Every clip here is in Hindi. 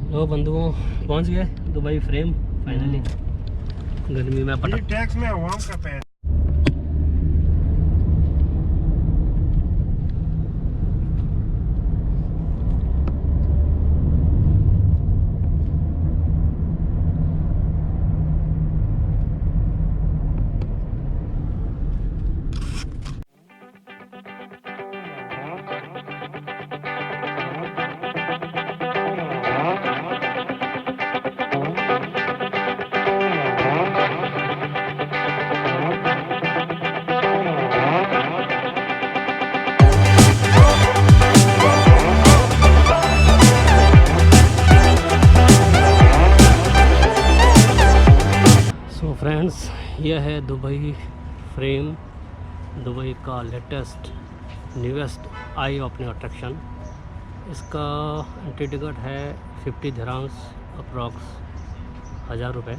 लो बंधुओं, पहुंच गए दुबई फ्रेम फाइनली। गर्मी में पटक टैक्स में आवाम का पैर। फ्रेंड्स, यह है दुबई फ्रेम, दुबई का लेटेस्ट न्यूएस्ट आई ओपनिंग अट्रैक्शन। इसका एंट्री टिकट है 50 dirhams अप्रॉक्स 1000 रुपये।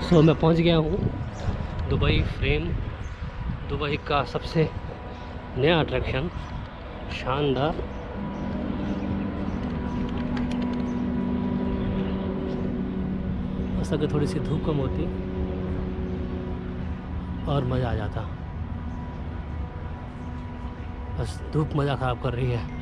सो मैं पहुंच गया हूँ दुबई फ्रेम, दुबई का सबसे नया अट्रैक्शन, शानदार। बस अगर थोड़ी सी धूप कम होती और मज़ा आ जाता, बस धूप मज़ा ख़राब कर रही है।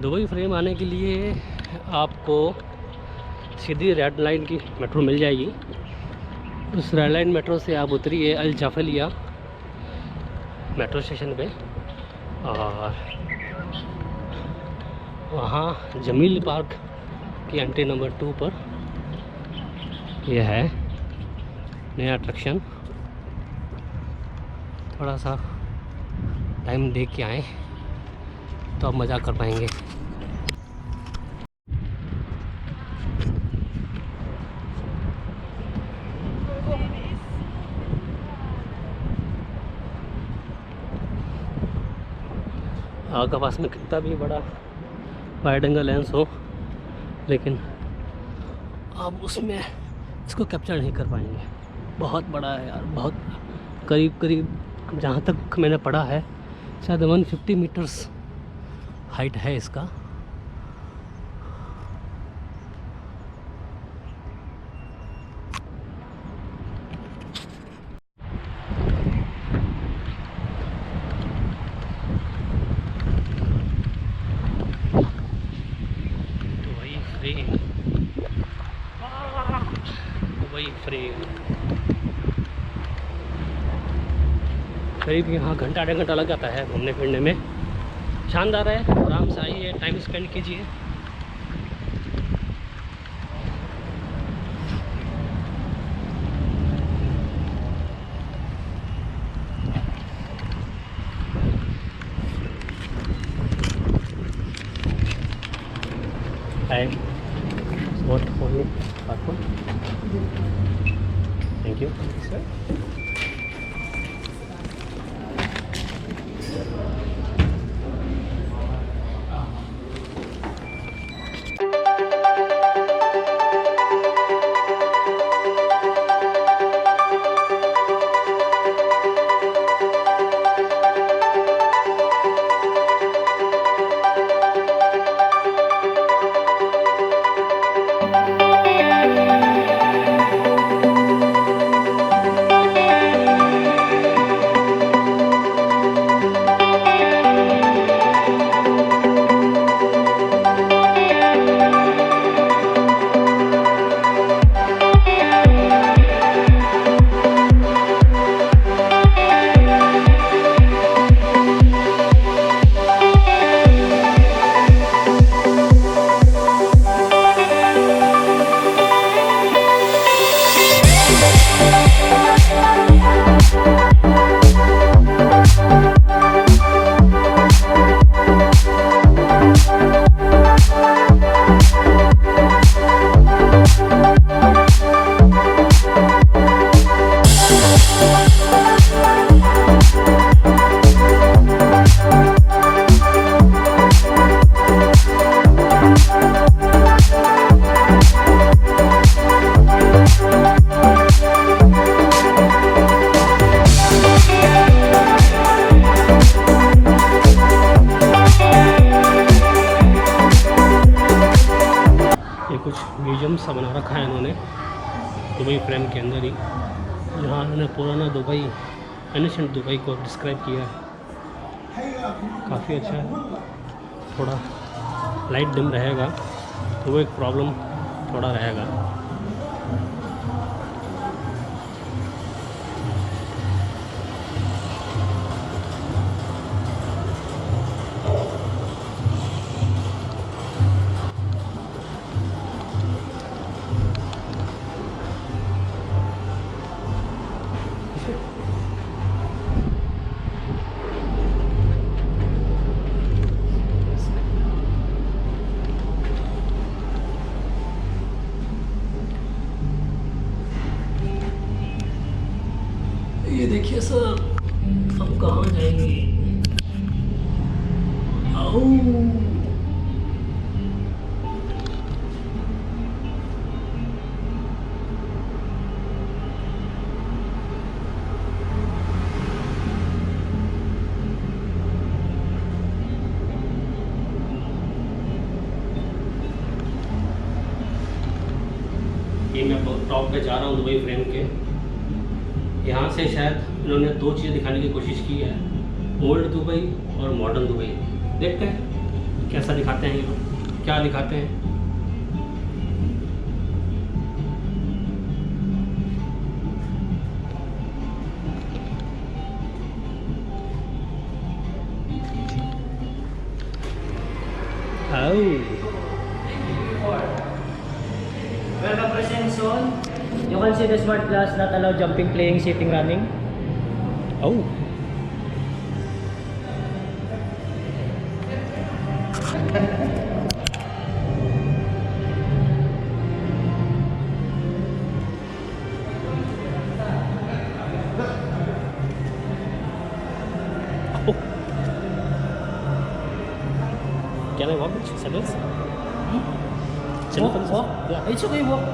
दुबई फ्रेम आने के लिए आपको सीधी रेड लाइन की मेट्रो मिल जाएगी। उस रेड लाइन मेट्रो से आप उतरिए अल जाफलिया मेट्रो स्टेशन पे, और वहाँ जमील पार्क की एंट्री नंबर 2 पर यह है नया अट्रैक्शन। थोड़ा सा टाइम देख के आएँ तो आप मज़ा कर पाएंगे। आपके पास में कितना भी बड़ा वाइड एंगल लेंस हो, लेकिन आप उसमें इसको कैप्चर नहीं कर पाएंगे। बहुत बड़ा है यार, बहुत करीब करीब जहाँ तक मैंने पढ़ा है शायद 150 मीटर्स हाइट है इसका। दुबई फ्रेम करीब यहाँ घंटा 1.5 घंटा लग जाता है घूमने फिरने में। शानदार है, आराम से आइए, टाइम स्पेंड कीजिए। Time what for you? Thank you. Sir. Museum सा बना रखा है इन्होंने दुबई फ्रेम के अंदर ही, जहाँ इन्होंने पुराना दुबई, एनिशेंट दुबई को डिस्क्राइब किया है। काफ़ी अच्छा है। थोड़ा लाइट डिम रहेगा तो वो एक प्रॉब्लम थोड़ा रहेगा। ये देखिए सर, हम कहाँ जाएंगे? आओ, ये मैं टॉप पे जा रहा हूँ दुबई फ्रेम के। यहाँ से शायद इन्होंने दो चीज़ें दिखाने की कोशिश की है, ओल्ड दुबई और मॉडर्न दुबई। देखते हैं कैसा दिखाते हैं ये लोग, क्या दिखाते हैं। Welcome present zone. You can see the smart glass not allow jumping, playing, sitting, running. Oh. Can I walk with sandals? Walk? Yeah, it's okay, walk.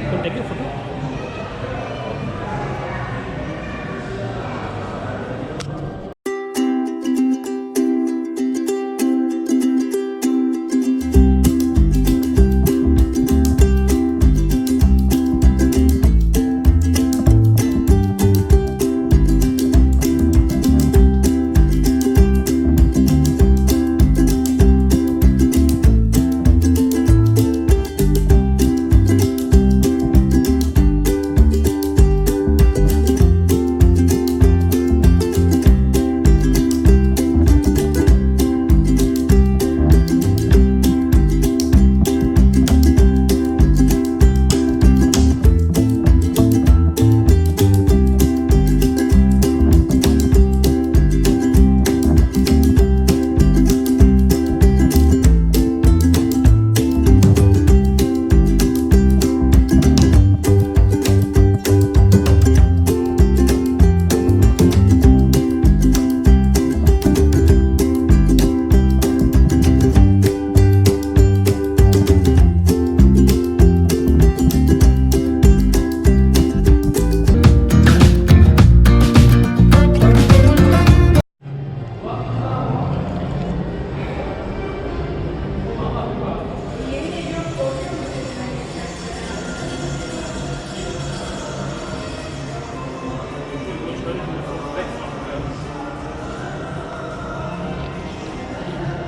Can I take a photo?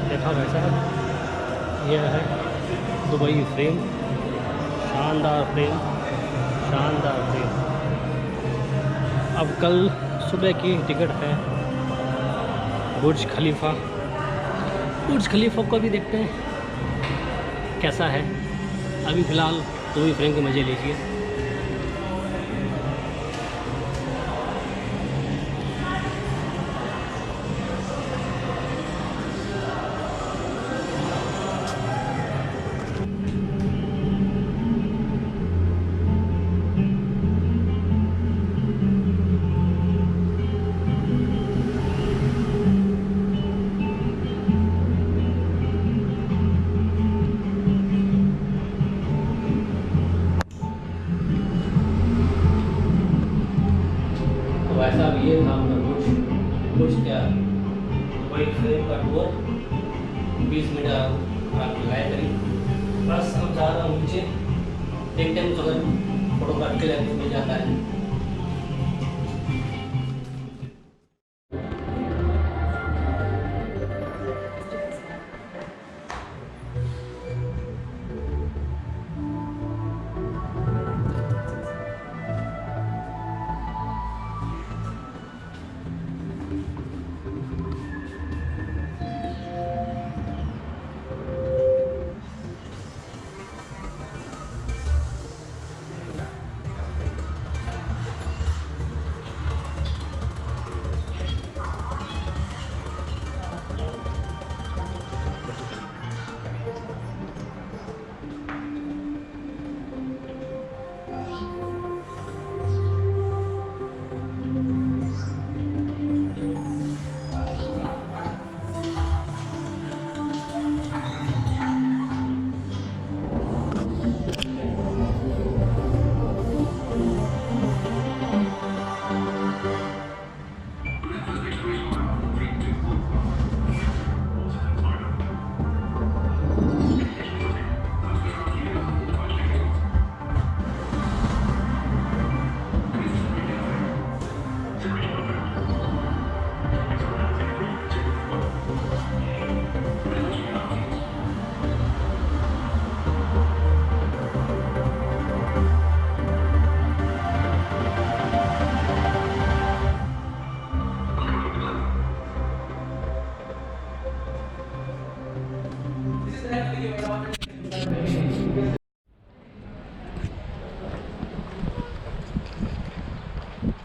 देखा भाई साहब, यह है दुबई फ्रेम, शानदार फ्रेम, शानदार फ्रेम। अब कल सुबह की टिकट है बुर्ज खलीफा। बुर्ज खलीफा को भी देखते हैं कैसा है। अभी फ़िलहाल दुबई फ्रेम के मज़े लीजिए। जा रहा हूँ नीचे, देखते हैं अगर फोटोग्राफ के लिए मिल जाता है।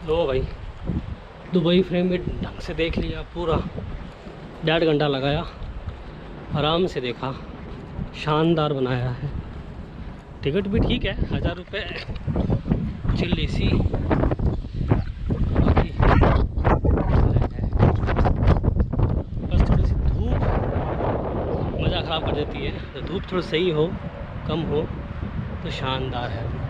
लो भाई, दुबई फ्रेम में ढंग से देख लिया पूरा, 1.5 घंटा लगाया, आराम से देखा, शानदार बनाया है। टिकट भी ठीक है, 1000 रुपये, चिल एसी, बस थोड़ी सी धूप मज़ा ख़राब कर देती है। तो धूप थोड़ी सही हो, कम हो तो शानदार है।